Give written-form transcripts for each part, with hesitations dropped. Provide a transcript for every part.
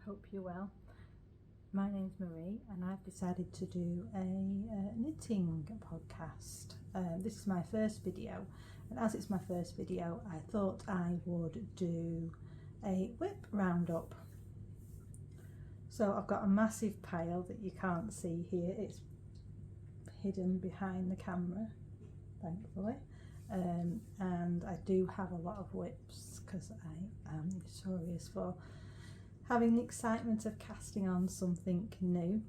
hope you're well. My name's Marie and I've decided to do a knitting podcast. This is my first video, and as it's my first video I thought I would do a WIP roundup. So I've got a massive pile that you can't see here, it's hidden behind the camera thankfully, and I do have a lot of WIPs because I am notorious for having the excitement of casting on something new.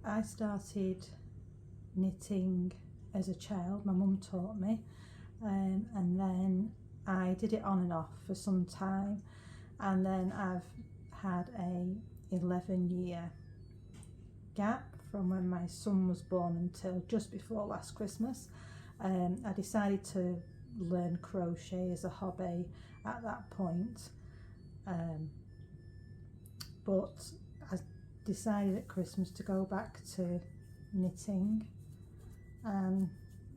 I started knitting as a child, my mum taught me, and then I did it on and off for some time, and then I've had a 11-year gap from when my son was born until just before last Christmas. I decided to learn crochet as a hobby at that point, but I decided at Christmas to go back to knitting, and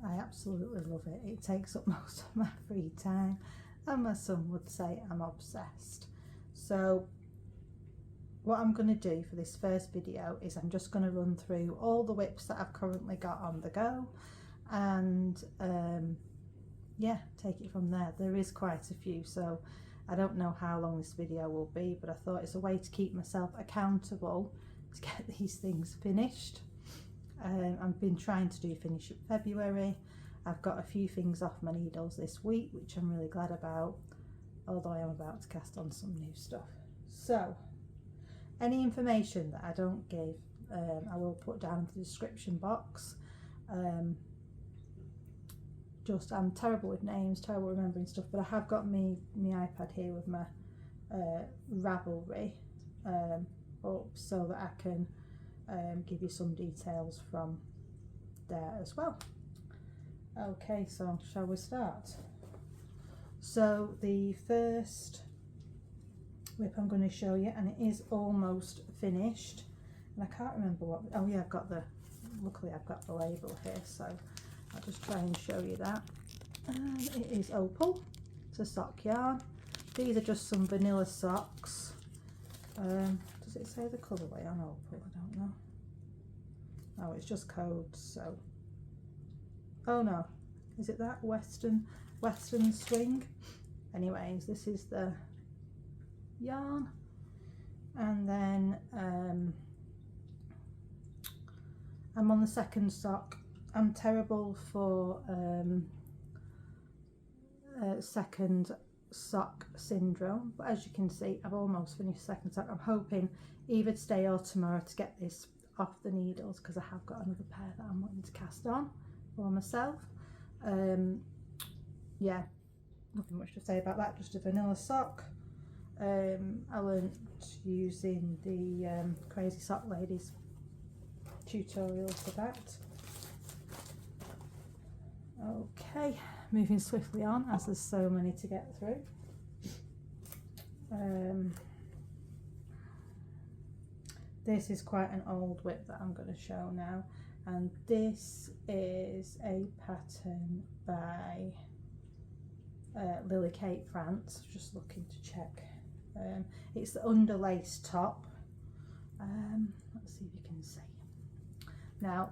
I absolutely love it. It takes up most of my free time, and my son would say I'm obsessed. So what I'm going to do for this first video is I'm just going to run through all the WIPs that I've currently got on the go, and yeah, take it from there. There is quite a few, so I don't know how long this video will be, but I thought it's a way to keep myself accountable to get these things finished. I've been trying to finish it February. I've got a few things off my needles this week, which I'm really glad about, although I am about to cast on some new stuff. So any information that I don't give, I will put down in the description box. I'm terrible with names, terrible remembering stuff, but I have got my iPad here with my Ravelry up so that I can give you some details from there as well. Okay, so shall we start? So the first WIP I'm going to show you, and it is almost finished, and I can't remember what, oh yeah, luckily I've got the label here, so I'll just try and show you that. And it is Opal, it's a sock yarn. These are just some vanilla socks. Does it say the colourway on Opal? I don't know. Oh, it's just codes, so. Oh no, is it that Western Swing? Anyways, this is the yarn, and then I'm on the second sock. I'm terrible for second sock syndrome, but as you can see I've almost finished second sock. I'm hoping either today or tomorrow to get this off the needles, because I have got another pair that I'm wanting to cast on for myself. Yeah, nothing much to say about that, just a vanilla sock. I learned using the Crazy Sock Ladies tutorial for that. Okay, moving swiftly on as there's so many to get through. This is quite an old WIP that I'm going to show now, and this is a pattern by Lily Kate France. Just looking to check. It's the underlace top. Let's see if you can see. Now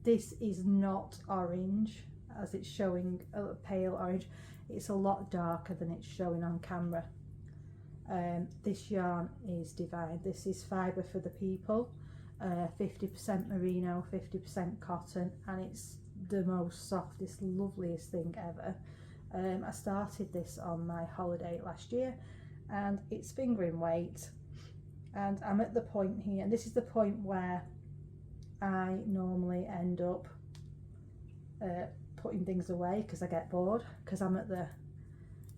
this is not orange as it's showing, a pale orange. It's a lot darker than it's showing on camera. This yarn is divine. This is Fibre for the People, 50% merino, 50% cotton, and it's the most softest, loveliest thing ever. I started this on my holiday last year, and it's fingering weight, and I'm at the point here, and this is the point where I normally end up putting things away because I get bored, because I'm at the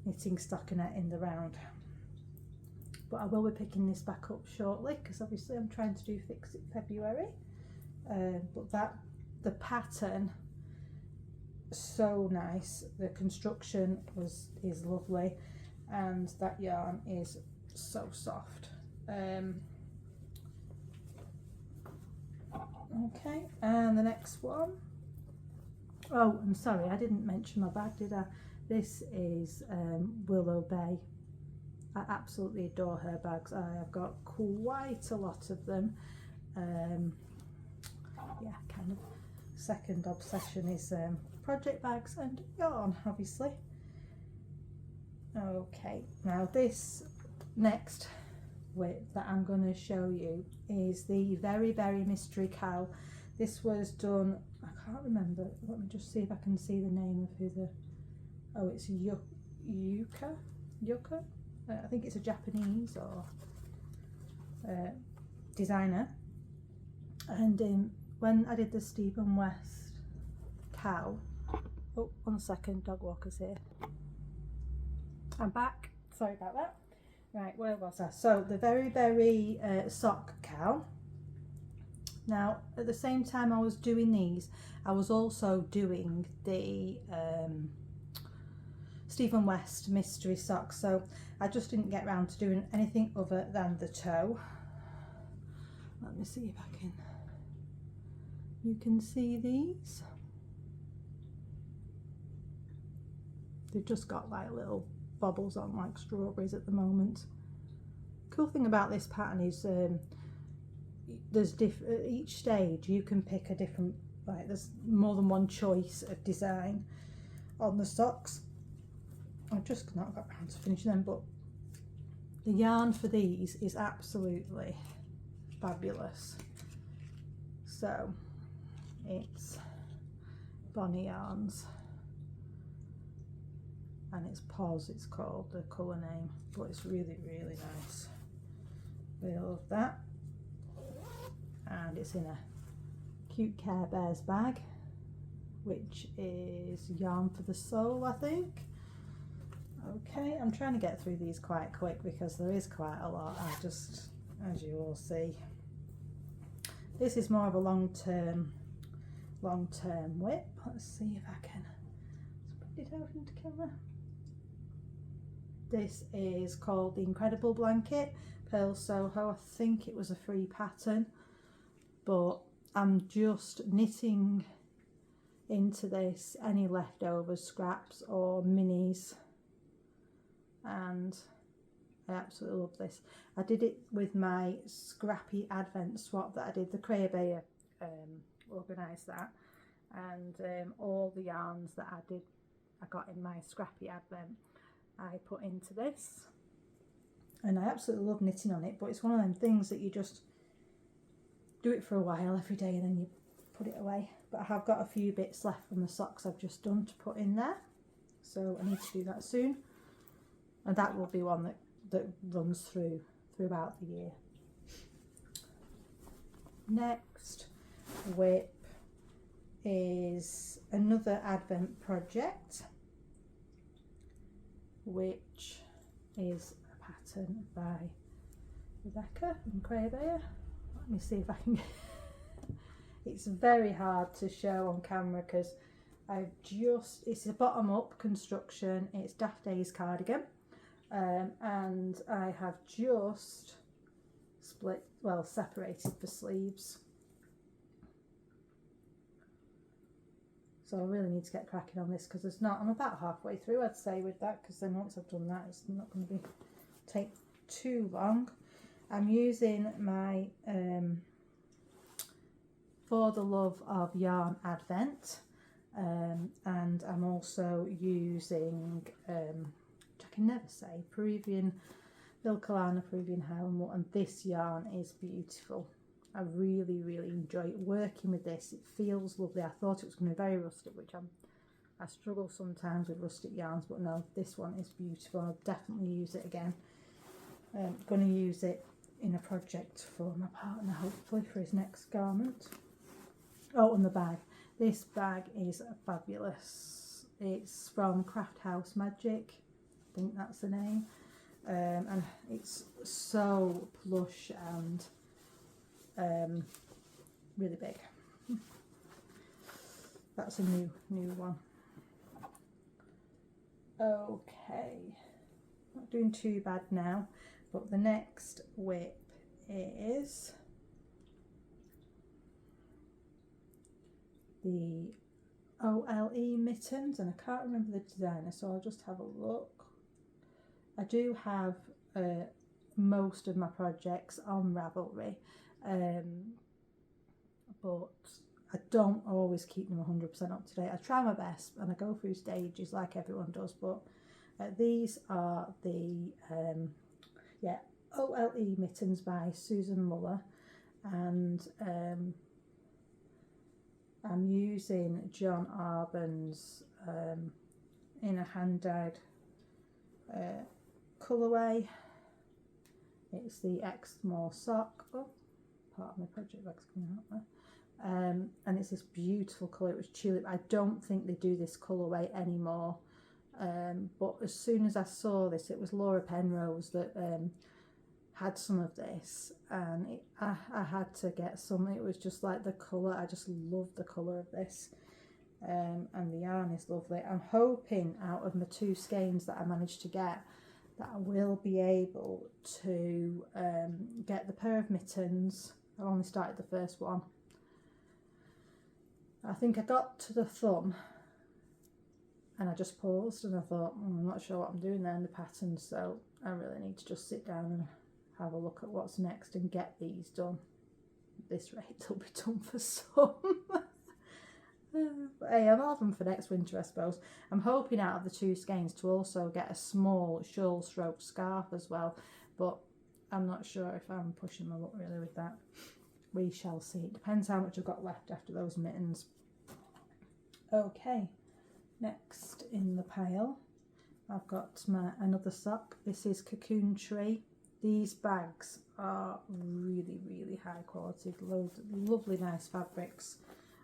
knitting stockinette in the round. But I will be picking this back up shortly, because obviously I'm trying to do Fix It February. But the pattern, so nice. The construction is lovely, and that yarn is so soft. Okay, and the next one. Oh, I'm sorry, I didn't mention my bag, did I? This is Willow Bay I absolutely adore her bags. I have got quite a lot of them. Yeah, kind of second obsession is project bags and yarn, obviously. Okay, now this next WIP that I'm going to show you is the Very Very Mystery Cow. This was done, I can't remember, let me just see if I can see the name of who the, oh, it's Yuka? I think it's a Japanese or designer. And when I did the Stephen West cow, oh, 1 second, dog walker's here. I'm back, sorry about that. Right, where was I? So the Very Very sock cow. Now at the same time I was doing these, I was also doing the Stephen West mystery socks, so I just didn't get around to doing anything other than the toe. Let me see if I can, you can see these. They've just got like little bobbles on like strawberries at the moment. Cool thing about this pattern is there's at each stage you can pick a different, like there's more than one choice of design on the socks. I've just not got around to finishing them, but the yarn for these is absolutely fabulous. So it's Bonnie Yarns and it's Pause, it's called, the colour name, but it's really nice. Really love that. And it's in a cute Care Bears bag, which is Yarn for the Soul, I think. Okay, I'm trying to get through these quite quick because there is quite a lot. I just, as you all see, this is more of a long-term WIP. Let's see if I can put it out into camera. This is called the Incredible Blanket, Pearl Soho. I think it was a free pattern, but I'm just knitting into this any leftover scraps or minis, and I absolutely love this. I did it with my scrappy Advent swap that I did, the Crayola organised that, and all the yarns that I got in my scrappy Advent I put into this, and I absolutely love knitting on it. But it's one of them things that you just do it for a while every day and then you put it away. But I have got a few bits left from the socks I've just done to put in there, so I need to do that soon, and that will be one that runs throughout the year. Next WIP is another Advent project, which is a pattern by Rebecca from Crayola. Let me see if I can it's very hard to show on camera because it's a bottom up construction. It's Daft Days cardigan, and I have just separated the sleeves. So I really need to get cracking on this because I'm about halfway through, I'd say, with that, because then once I've done that, it's not going to take too long. I'm using my For the Love of Yarn Advent, and I'm also using, which I can never say, Peruvian Vilcolana, Peruvian Highland wool, and this yarn is beautiful. I really enjoy working with this. It feels lovely. I thought it was going to be very rustic, which I struggle sometimes with rustic yarns, but no, this one is beautiful. I'll definitely use it again. I'm going to use it in a project for my partner, hopefully, for his next garment. Oh, and the bag. This bag is fabulous. It's from Craft House Magic, I think that's the name, and it's so plush and really big. That's a new one. Okay, not doing too bad now, but the next WIP is the OLE mittens, and I can't remember the designer, so I'll just have a look. I do have most of my projects on Ravelry, but I don't always keep them 100% up to date. I try my best and I go through stages like everyone does, but these are the OLE mittens by Susan Muller, and I'm using John Arbon's in a hand-dyed colourway. It's the Exmoor sock. Oh, part of my project bag's coming out there. And it's this beautiful colour. It was tulip. I don't think they do this colourway anymore. But as soon as I saw this, it was Laura Penrose that had some of this, and I had to get some. It was just like the colour. I just love the colour of this. And the yarn is lovely. I'm hoping out of my 2 skeins that I managed to get that I will be able to get the pair of mittens. I've only started the first one. I think I got to the thumb and I just paused and I thought, I'm not sure what I'm doing there in the pattern, so I really need to just sit down and have a look at what's next and get these done. At this rate, they'll be done for some. But hey, I'll have them for next winter, I suppose. I'm hoping out of the 2 skeins to also get a small shawl stroke scarf as well, but I'm not sure if I'm pushing my luck really with that. We shall see. It depends how much I've got left after those mittens. Okay, next in the pile I've got my another sock. This is Cocoon Tree. These bags are really, really high quality, lovely nice fabrics.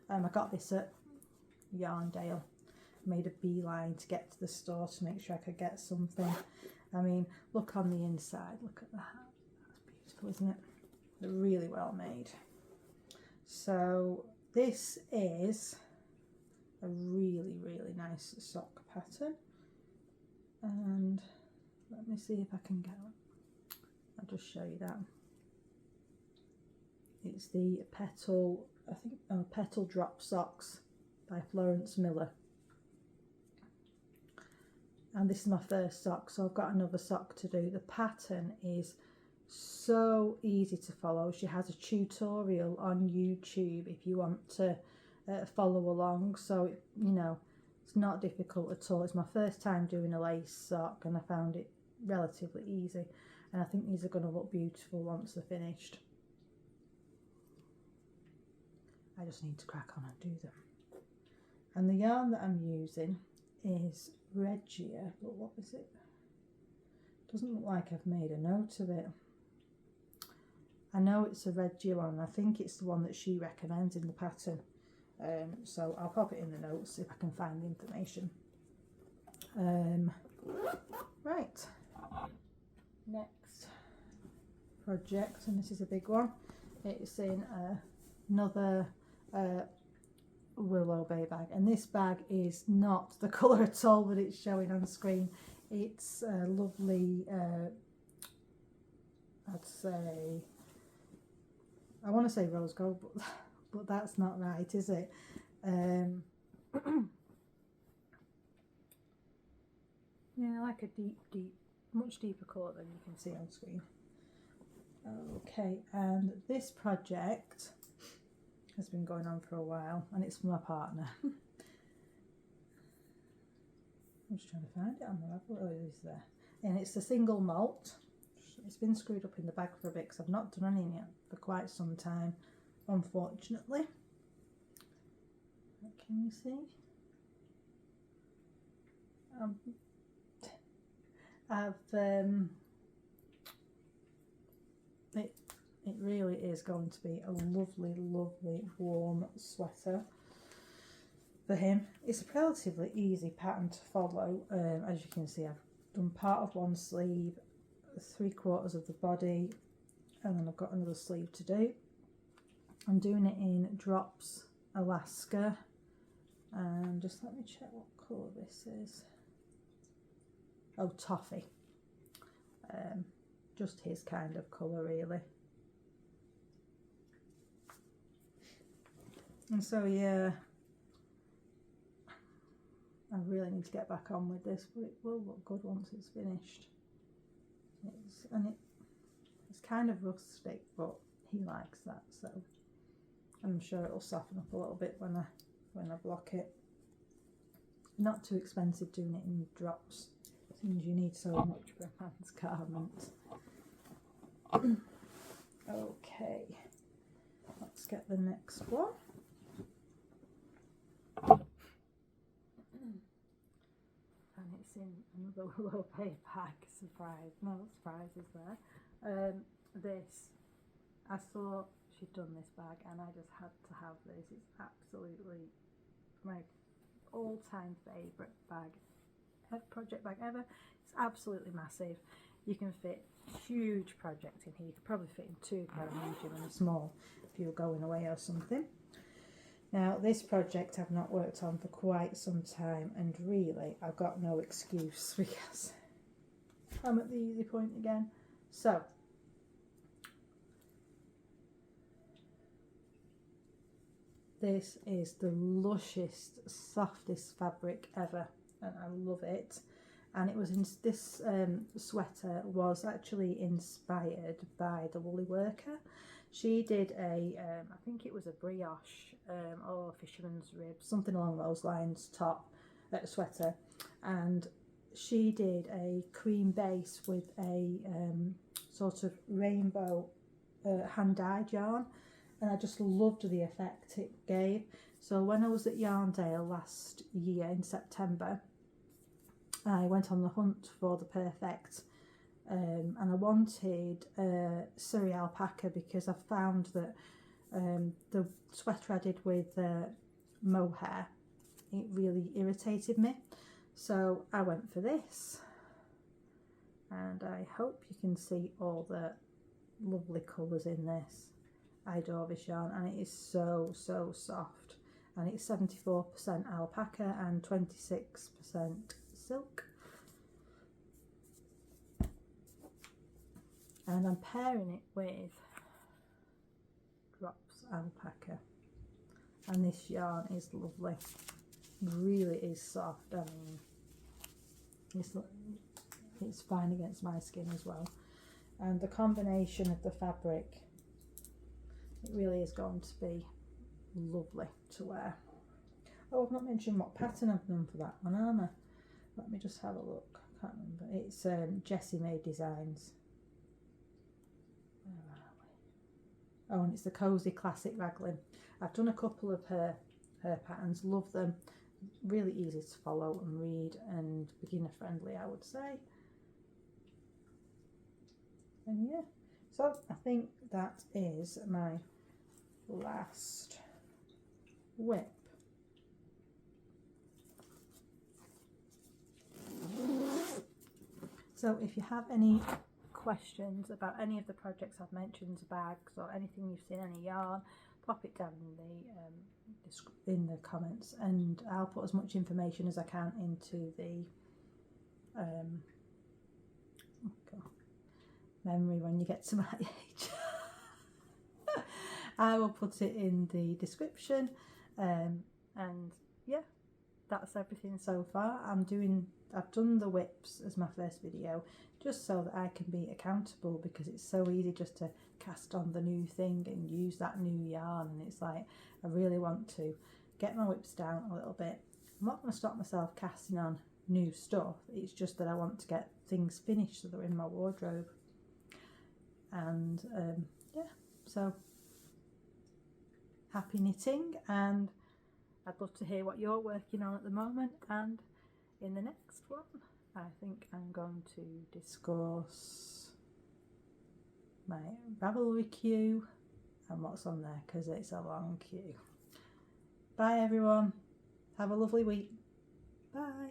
I got this at Yarndale. Made a beeline to get to the store to make sure I could get something. I mean, look on the inside, look at that. That's beautiful, isn't it? They're really well made. So this is a really, really nice sock pattern, and let me see if I can get it. I'll just show you that. It's the Petal, I think, Petal Drop Socks by Florence Miller. And this is my first sock, so I've got another sock to do. The pattern is so easy to follow. She has a tutorial on YouTube if you want to follow along, so it's not difficult at all. It's my first time doing a lace sock and I found it relatively easy, and I think these are going to look beautiful once they're finished. I just need to crack on and do them. And the yarn that I'm using is Regia, but what is it? Doesn't look like I've made a note of it. I know it's a Regia one, and I think it's the one that she recommends in the pattern. So I'll pop it in the notes if I can find the information. Right, next project, and this is a big one. It's in another Willow Bay bag, and this bag is not the colour at all that it's showing on screen. It's a lovely, I'd say, I want to say rose gold, but that's not right, is it? Yeah, like a deep, much deeper colour than you can see on screen. Okay, and this project has been going on for a while, and it's for my partner. I'm just trying to find it on the Ravelry. Oh, it is there. And it's the single malt. It's been screwed up in the bag for a bit because I've not done any yet for quite some time, unfortunately. Can you see? It really is going to be a lovely, lovely warm sweater for him. It's a relatively easy pattern to follow. As you can see, I've done part of one sleeve, 3/4 of the body, and then I've got another sleeve to do. I'm doing it in Drops Alaska, and just let me check what colour this is. Oh, toffee. Just his kind of colour, really. And so, yeah, I really need to get back on with this, but it will look good once it's finished. It's kind of rustic, but he likes that, so I'm sure it'll soften up a little bit when I block it. Not too expensive doing it in drops, since you need so much for a man's garment. Okay, let's get the next one. And it's in another low pay bag. Surprise, no surprises there. This, I saw she'd done this bag and I just had to have this. It's absolutely my all-time favourite bag, project bag ever. It's absolutely massive. You can fit huge project in here. You could probably fit in two if you had a medium and a small if you were going away or something. Now this project I've not worked on for quite some time, and really I've got no excuse because I'm at the easy point again. So this is the lushest, softest fabric ever, and I love it. And it was in this sweater was actually inspired by the Woolly Worker. She did a, I think it was a brioche or fisherman's rib, something along those lines, top sweater, and she did a cream base with a sort of rainbow hand-dyed yarn, and I just loved the effect it gave. So when I was at Yarndale last year in September, I went on the hunt for the perfect, and I wanted Surrey alpaca because I found that the sweater I did with mohair, it really irritated me. So I went for this, and I hope you can see all the lovely colours in this. I adore this yarn, and it is so soft, and it's 74% alpaca and 26% silk. And I'm pairing it with Drops alpaca, and this yarn is lovely, really is soft. I mean, it's fine against my skin as well, and the combination of the fabric, it really is going to be lovely to wear. Oh, I've not mentioned what pattern I've done for that one, am I? Let me just have a look. I can't remember. It's Jessie Made Designs. Where are we? Oh, and it's the Cozy Classic Raglan. I've done a couple of her patterns. Love them. Really easy to follow and read, and beginner friendly, I would say. And yeah, so I think that is my last WIP. So if you have any questions about any of the projects I've mentioned, bags or anything you've seen, any yarn, pop it down in the comments, and I'll put as much information as I can into the oh God, memory when you get to my age. I will put it in the description, and yeah, that's everything so far. I've done the WIPs as my first video, just so that I can be accountable, because it's so easy just to cast on the new thing and use that new yarn, and it's like I really want to get my WIPs down a little bit. I'm not going to stop myself casting on new stuff, it's just that I want to get things finished so they're in my wardrobe. And yeah, so happy knitting, and I'd love to hear what you're working on at the moment. And in the next one, I think I'm going to discuss my Ravelry queue and what's on there, because it's a long queue. Bye everyone, have a lovely week. Bye.